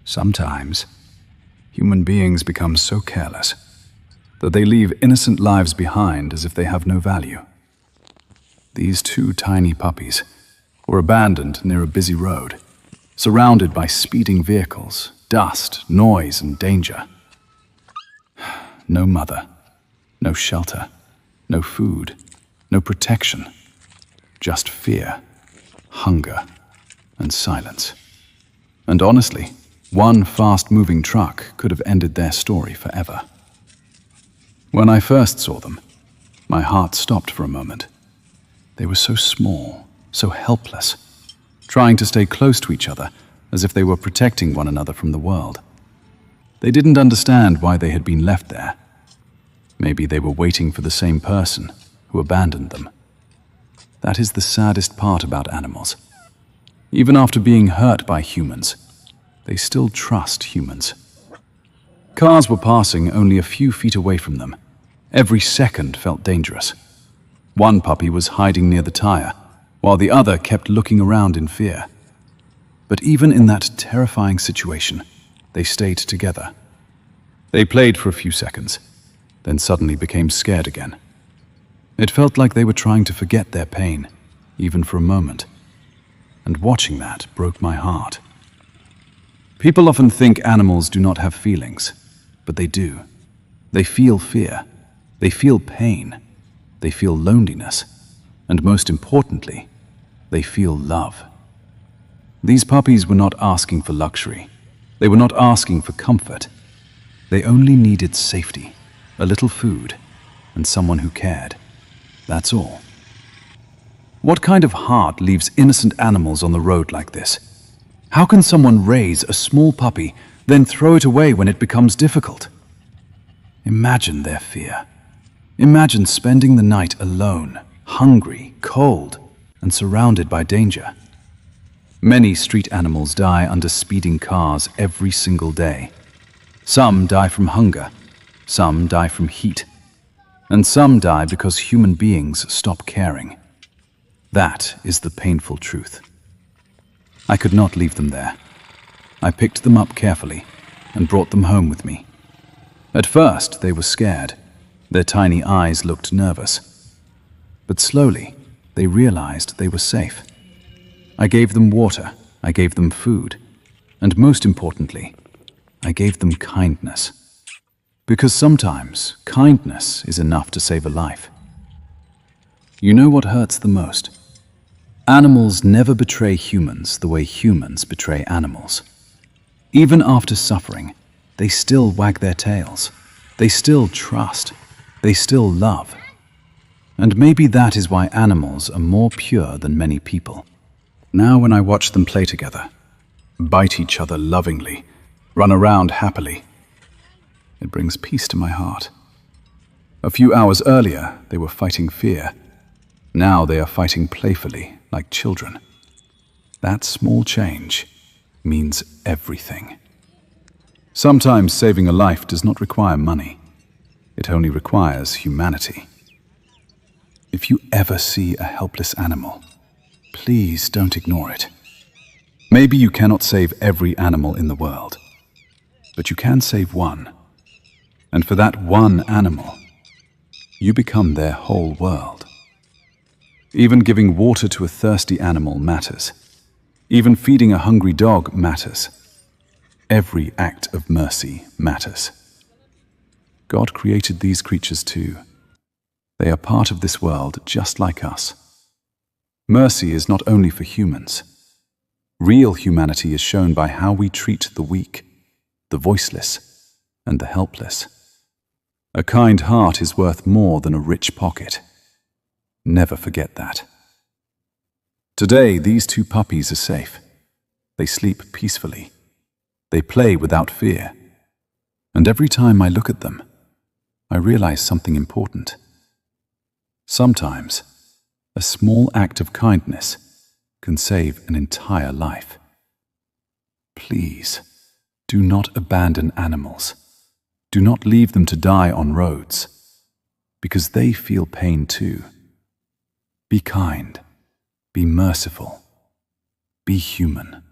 Sometimes, human beings become so careless that they leave innocent lives behind as if they have no value. These two tiny puppies were abandoned near a busy road, surrounded by speeding vehicles, dust, noise, and danger. No mother, no shelter, no food, no protection, just fear, hunger, and silence. And honestly, one fast-moving truck could have ended their story forever. When I first saw them, my heart stopped for a moment. They were so small, so helpless, trying to stay close to each other as if they were protecting one another from the world. They didn't understand why they had been left there. Maybe they were waiting for the same person who abandoned them. That is the saddest part about animals. Even after being hurt by humans, they still trust humans. Cars were passing only a few feet away from them. Every second felt dangerous. One puppy was hiding near the tire, while the other kept looking around in fear. But even in that terrifying situation, they stayed together. They played for a few seconds, then suddenly became scared again. It felt like they were trying to forget their pain, even for a moment. And watching that broke my heart. People often think animals do not have feelings, but they do. They feel fear, they feel pain, they feel loneliness, and most importantly, they feel love. These puppies were not asking for luxury. They were not asking for comfort. They only needed safety, a little food, and someone who cared. That's all. What kind of heart leaves innocent animals on the road like this? How can someone raise a small puppy, then throw it away when it becomes difficult? Imagine their fear. Imagine spending the night alone, hungry, cold, and surrounded by danger. Many street animals die under speeding cars every single day. Some die from hunger, some die from heat, and some die because human beings stop caring. That is the painful truth. I could not leave them there. I picked them up carefully and brought them home with me. At first, they were scared. Their tiny eyes looked nervous. But slowly, they realized they were safe. I gave them water, I gave them food, and most importantly, I gave them kindness. Because sometimes, kindness is enough to save a life. You know what hurts the most? Animals never betray humans the way humans betray animals. Even after suffering, they still wag their tails. They still trust. They still love. And maybe that is why animals are more pure than many people. Now when I watch them play together, bite each other lovingly, run around happily, it brings peace to my heart. A few hours earlier, they were fighting fear. Now they are fighting playfully, like children. That small change means everything. Sometimes saving a life does not require money. It only requires humanity. If you ever see a helpless animal, please don't ignore it. Maybe you cannot save every animal in the world, but you can save one. And for that one animal, you become their whole world. Even giving water to a thirsty animal matters. Even feeding a hungry dog matters. Every act of mercy matters. God created these creatures too. They are part of this world just like us. Mercy is not only for humans. Real humanity is shown by how we treat the weak, the voiceless, and the helpless. A kind heart is worth more than a rich pocket. Never forget that. Today, these two puppies are safe. They sleep peacefully. They play without fear. And every time I look at them, I realize something important. Sometimes, a small act of kindness can save an entire life. Please, do not abandon animals. Do not leave them to die on roads, because they feel pain too. Be kind, be merciful, be human.